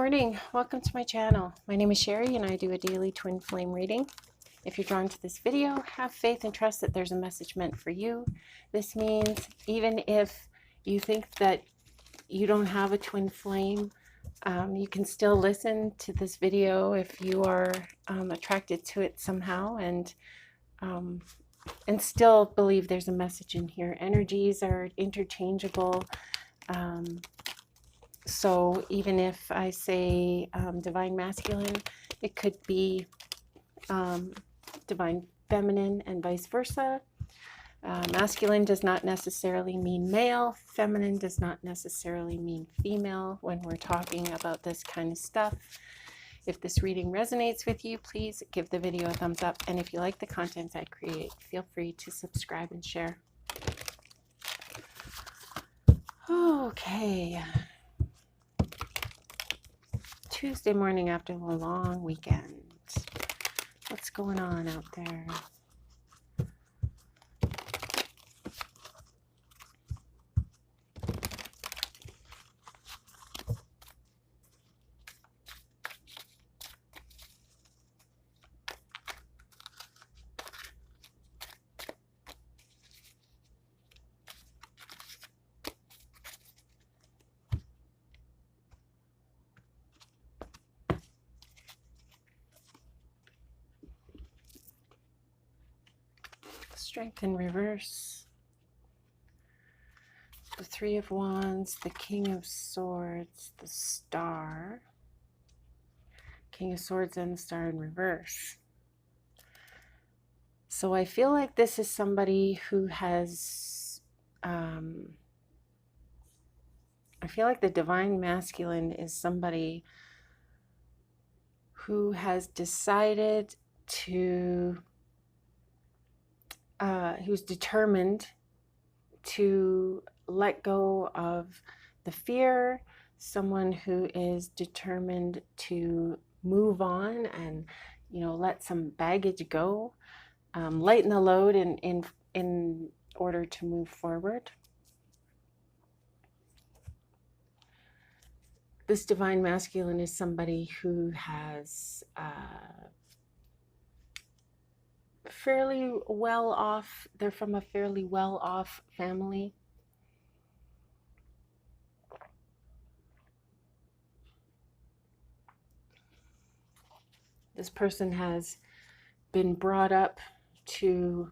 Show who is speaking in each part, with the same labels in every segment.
Speaker 1: morning. Welcome to my channel. My name is Sherry and I do a daily twin flame reading. If you're drawn to this video, have faith and trust that there's a message meant for you. This means even if you think that you don't have a twin flame, you can still listen to this video if you are attracted to it somehow and still believe there's a message in here. Energies are interchangeable. So even if I say divine masculine, it could be divine feminine and vice versa. Masculine does not necessarily mean male. Feminine does not necessarily mean female when we're talking about this kind of stuff. If this reading resonates with you, please give the video a thumbs up. And if you like the content I create, feel free to subscribe and share. Okay. Tuesday morning after the long weekend. What's going on out there? Strength in reverse. The Three of Wands, the King of Swords, the Star. King of Swords and the Star in reverse. So I feel like this is somebody who has, I feel like the divine masculine is somebody who has decided to, who's determined to let go of the fear, someone who is determined to move on and, you know, let some baggage go, lighten the load in order to move forward. This divine masculine is somebody who has fairly well off, they're from a fairly well off family. This person has been brought up to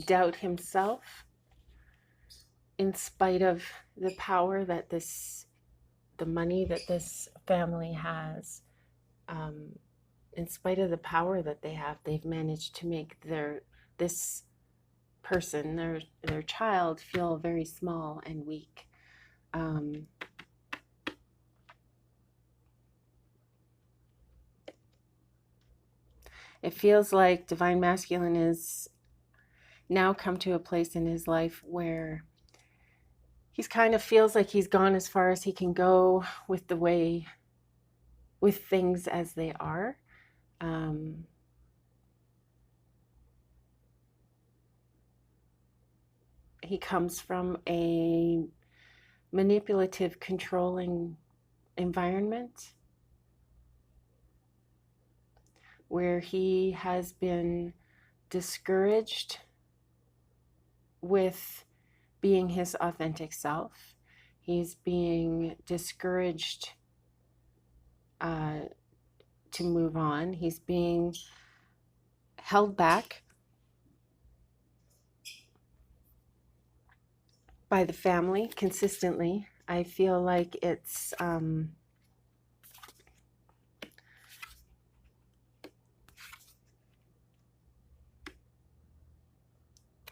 Speaker 1: doubt himself in spite of the power that the money that this family has. In spite of the power that they have, they've managed to make this person, their child, feel very small and weak. It feels like divine masculine is now come to a place in his life where he's kind of feels like he's gone as far as he can go with the way, with things as they are. He comes from a manipulative, controlling environment where he has been discouraged with being his authentic self. He's being discouraged to move on. He's being held back by the family consistently. I feel like it's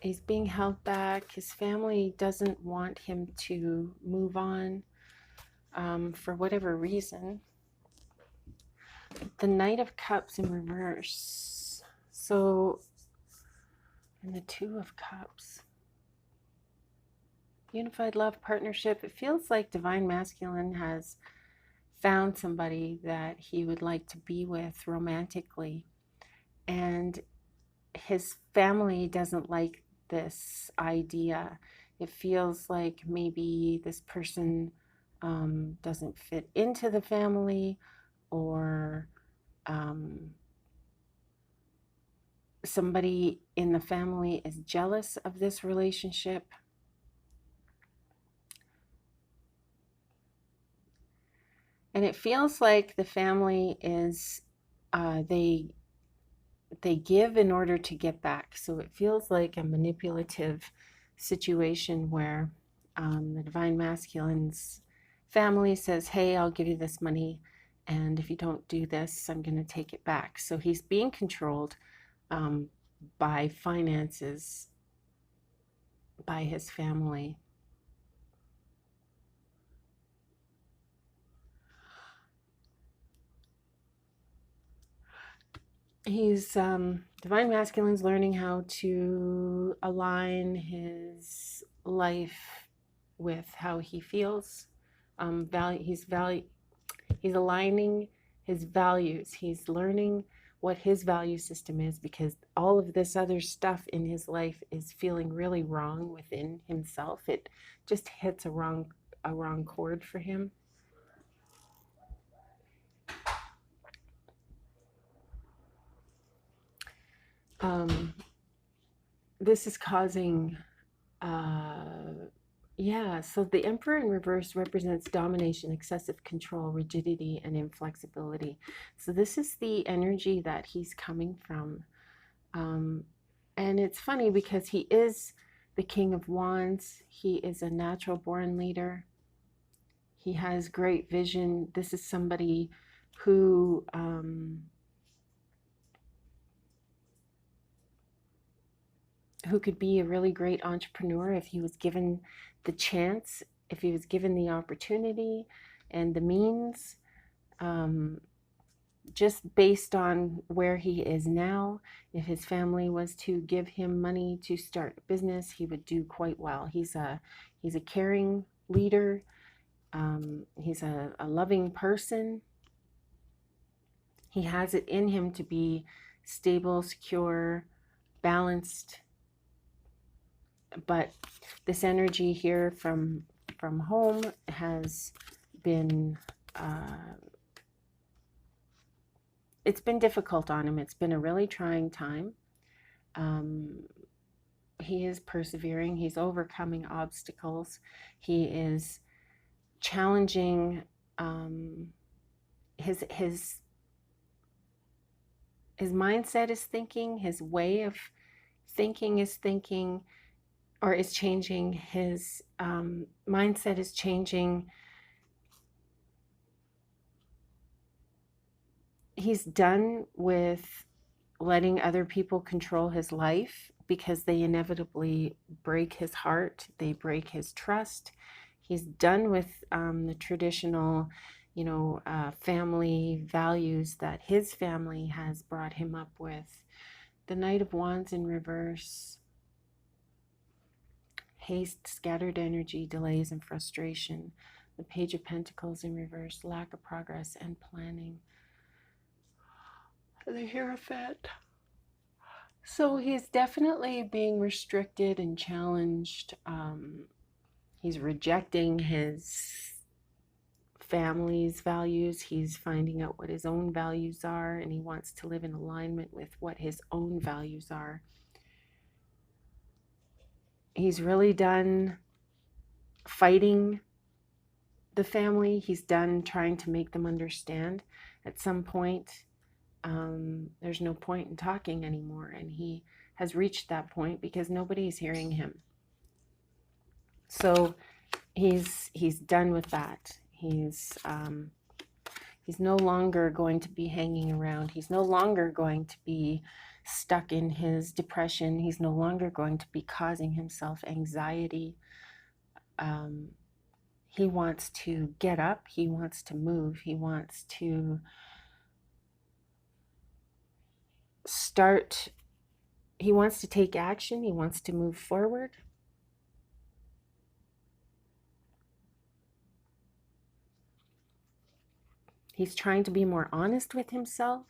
Speaker 1: he's being held back. His family doesn't want him to move on for whatever reason. The Knight of Cups in reverse. So, and the Two of Cups. Unified love, partnership. It feels like divine masculine has found somebody that he would like to be with romantically. And his family doesn't like this idea. It feels like maybe this person doesn't fit into the family, or somebody in the family is jealous of this relationship. And it feels like the family is, they give in order to get back. So it feels like a manipulative situation where the Divine Masculine's family says, hey, I'll give you this money, and if you don't do this, I'm going to take it back. So he's being controlled by finances, by his family. He's Divine Masculine's learning how to align his life with how he feels. He's aligning his values. He's learning what his value system is, because all of this other stuff in his life is feeling really wrong within himself. It just hits a wrong chord for him. This is causing, so the Emperor in reverse represents domination, excessive control, rigidity, and inflexibility. So this is the energy that he's coming from. And it's funny because he is the King of Wands. He is a natural born leader. He has great vision. This is somebody who could be a really great entrepreneur if he was given the chance, if he was given the opportunity and the means. Just based on where he is now, if his family was to give him money to start a business, he would do quite well. He's a caring leader. He's a loving person. He has it in him to be stable, secure, balanced. But this energy here from home has been, it's been difficult on him. It's been a really trying time. He is persevering. He's overcoming obstacles. He is challenging his mindset is thinking, his way of thinking is thinking, or is changing. His mindset is changing. He's done with letting other people control his life, because they inevitably break his heart, they break his trust. He's done with the traditional, family values that his family has brought him up with. The Knight of Wands in reverse. Haste, scattered energy, delays, and frustration. The Page of Pentacles in reverse. Lack of progress and planning. The Hierophant. So he's definitely being restricted and challenged. He's rejecting his family's values. He's finding out what his own values are, and he wants to live in alignment with what his own values are. He's really done fighting the family. He's done trying to make them understand. At some point, there's no point in talking anymore, and he has reached that point because nobody's hearing him. So he's done with that. He's no longer going to be hanging around. He's no longer going to be stuck in his depression. He's no longer going to be causing himself anxiety. He wants to get up. He wants to move. He wants to start. He wants to take action. He wants to move forward. He's trying to be more honest with himself.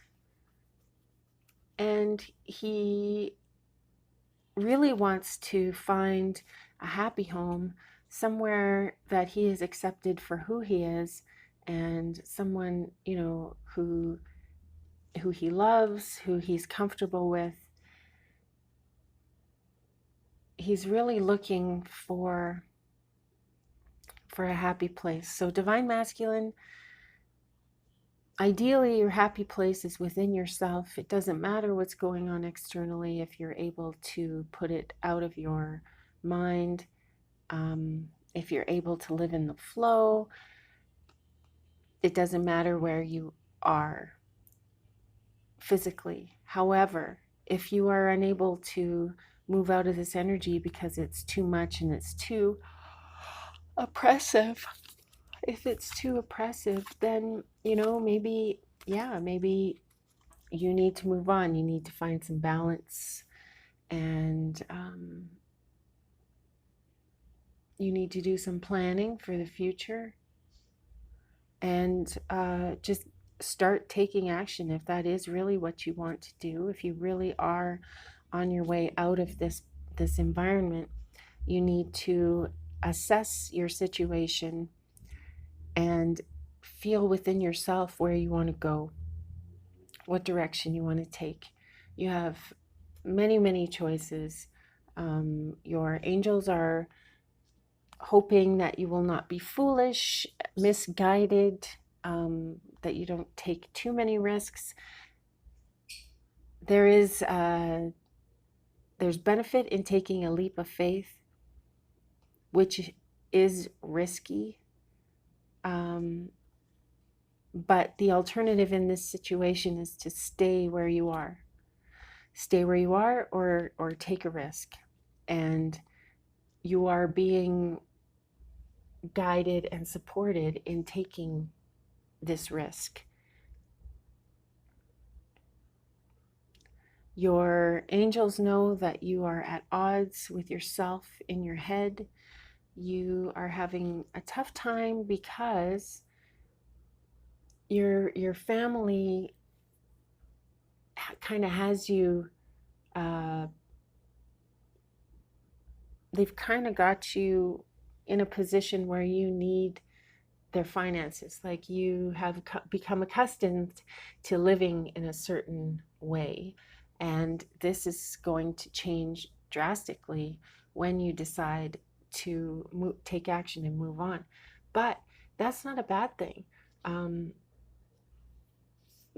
Speaker 1: And he really wants to find a happy home, somewhere that he is accepted for who he is, and someone, who he loves, who he's comfortable with. He's really looking for a happy place. So divine masculine, ideally your happy place is within yourself. It doesn't matter what's going on externally if you're able to put it out of your mind. If you're able to live in the flow, it doesn't matter where you are physically. However, if you are unable to move out of this energy because it's too much and it's too oppressive, if it's too oppressive, then, maybe you need to move on. You need to find some balance, and you need to do some planning for the future, and just start taking action if that is really what you want to do. If you really are on your way out of this environment, you need to assess your situation and feel within yourself where you want to go, what direction you want to take. You have many, many choices. Your angels are hoping that you will not be foolish, misguided, that you don't take too many risks. There's benefit in taking a leap of faith, which is risky. But the alternative in this situation is to stay where you are. Stay where you are, or take a risk. And you are being guided and supported in taking this risk. Your angels know that you are at odds with yourself in your head. You are having a tough time because your family kind of has you, they've kind of got you in a position where you need their finances. Like, you have become accustomed to living in a certain way, and this is going to change drastically when you decide to take action and move on. But that's not a bad thing.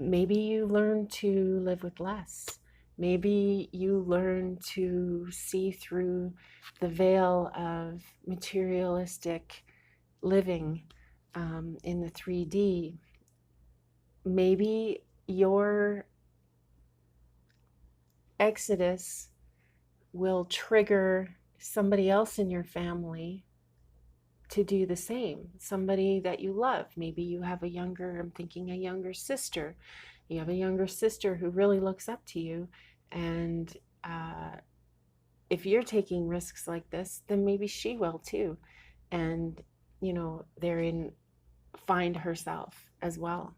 Speaker 1: Maybe you learn to live with less. Maybe you learn to see through the veil of materialistic living in the 3D. Maybe your exodus will trigger somebody else in your family to do the same. Somebody that you love. Maybe you have I'm thinking a younger sister. You have a younger sister who really looks up to you, and if you're taking risks like this, then maybe she will too, and therein find herself as well.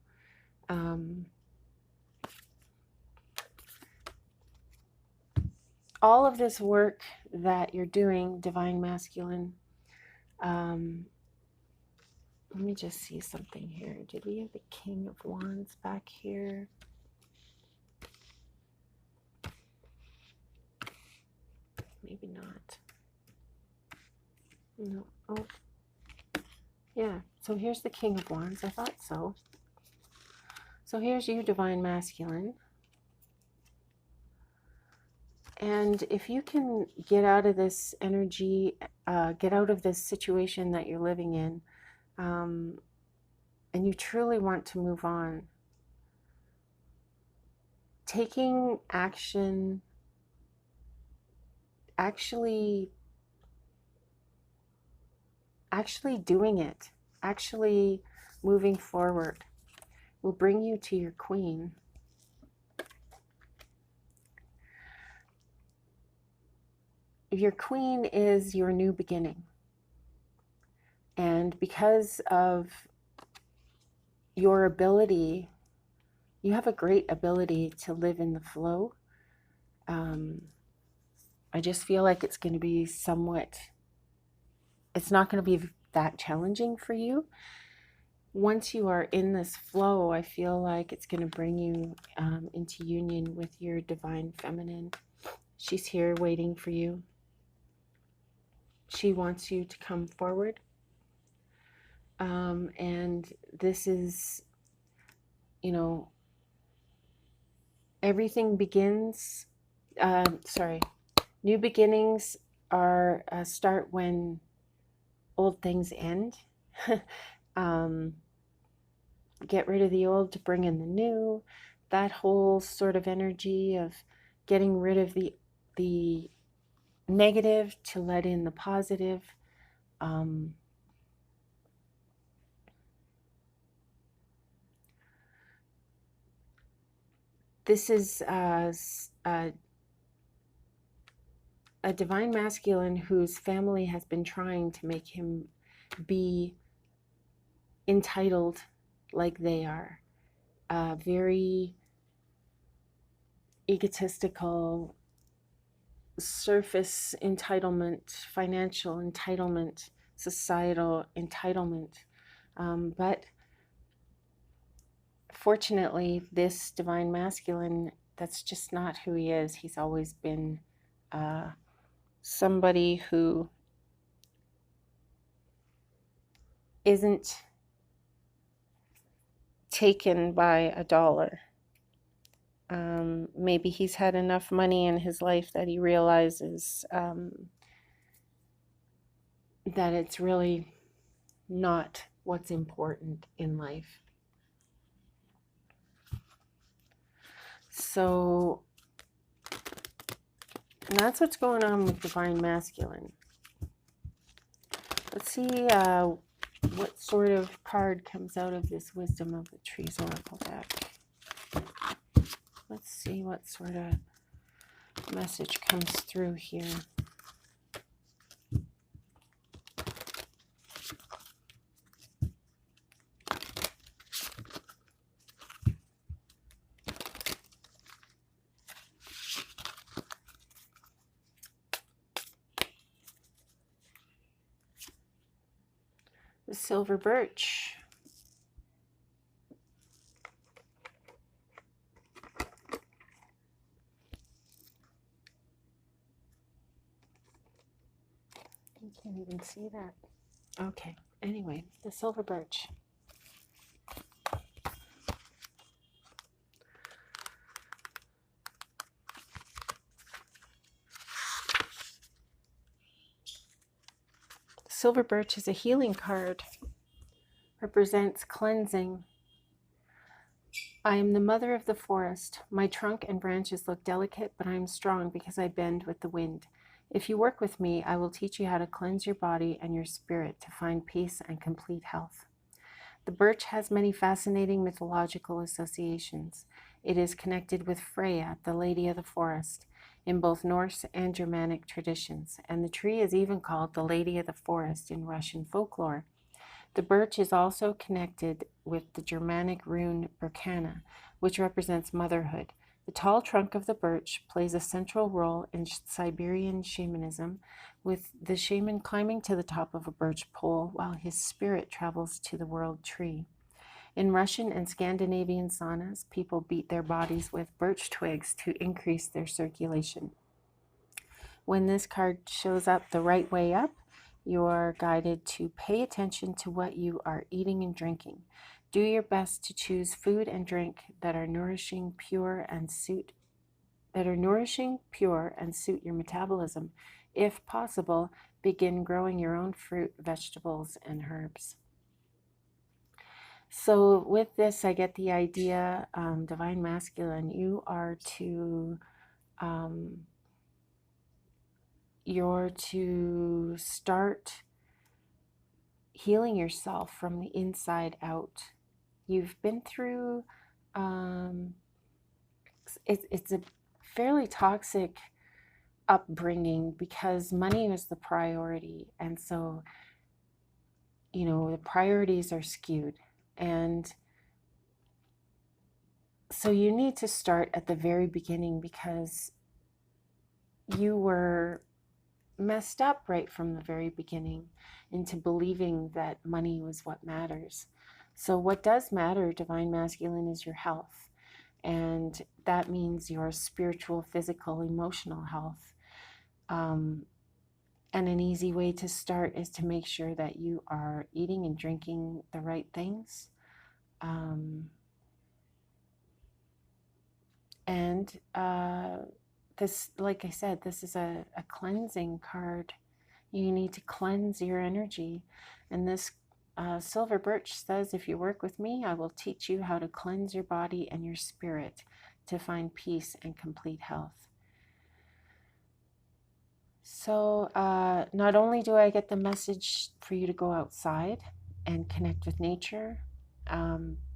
Speaker 1: All of this work that you're doing, divine masculine, let me just see something here. Did we have the King of Wands back here? Maybe not. No. Oh, yeah. So here's the King of Wands. I thought so. So here's you, divine masculine. And if you can get out of this energy, get out of this situation that you're living in, and you truly want to move on, taking action, actually doing it, actually moving forward, will bring you to your queen. Your queen is your new beginning. And because of your ability, you have a great ability to live in the flow. I just feel like it's going to be somewhat it's not going to be that challenging for you. Once you are in this flow, I feel like it's going to bring you into union with your divine feminine. She's here waiting for you. She wants you to come forward. And this is, you know, everything begins, new beginnings are start when old things end. Get rid of the old to bring in the new. That whole sort of energy of getting rid of the negative to let in the positive. This is a divine masculine whose family has been trying to make him be entitled like they are. Very egotistical, surface entitlement, financial entitlement, societal entitlement. But fortunately, this divine masculine, that's just not who he is. He's always been somebody who isn't taken by a dollar. Maybe he's had enough money in his life that he realizes that it's really not what's important in life. So that's what's going on with divine masculine. Let's see what sort of card comes out of this Wisdom of the Trees Oracle deck. Let's see what sort of message comes through here. The silver birch. You can't even see that. Okay, anyway, the silver birch. Silver birch is a healing card. Represents cleansing. I am the mother of the forest. My trunk and branches look delicate, but I am strong because I bend with the wind. If you work with me, I will teach you how to cleanse your body and your spirit to find peace and complete health. The birch has many fascinating mythological associations. It is connected with Freya, the Lady of the Forest, in both Norse and Germanic traditions, and the tree is even called the Lady of the Forest in Russian folklore. The birch is also connected with the Germanic rune Berkana, which represents motherhood. The tall trunk of the birch plays a central role in Siberian shamanism, with the shaman climbing to the top of a birch pole while his spirit travels to the world tree. In Russian and Scandinavian saunas, people beat their bodies with birch twigs to increase their circulation. When this card shows up the right way up, you are guided to pay attention to what you are eating and drinking. Do your best to choose food and drink that are nourishing, pure, and suit your metabolism. If possible, begin growing your own fruit, vegetables, and herbs. So with this, I get the idea, divine masculine, you're to start healing yourself from the inside out. You've been through, it's a fairly toxic upbringing because money was the priority. And so, the priorities are skewed. And so you need to start at the very beginning because you were messed up right from the very beginning into believing that money was what matters. So what does matter, Divine Masculine, is your health. And that means your spiritual, physical, emotional health. And an easy way to start is to make sure that you are eating and drinking the right things. This, like I said, this is a cleansing card. You need to cleanse your energy. And this silver birch says, if you work with me, I will teach you how to cleanse your body and your spirit to find peace and complete health. So not only do I get the message for you to go outside and connect with nature,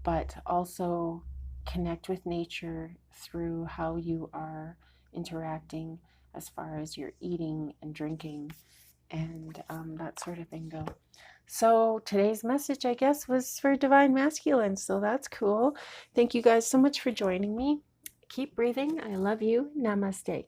Speaker 1: but also connect with nature through how you are interacting as far as your eating and drinking and that sort of thing go. So today's message, I guess, was for Divine Masculine. So that's cool. Thank you guys so much for joining me. Keep breathing. I love you. Namaste.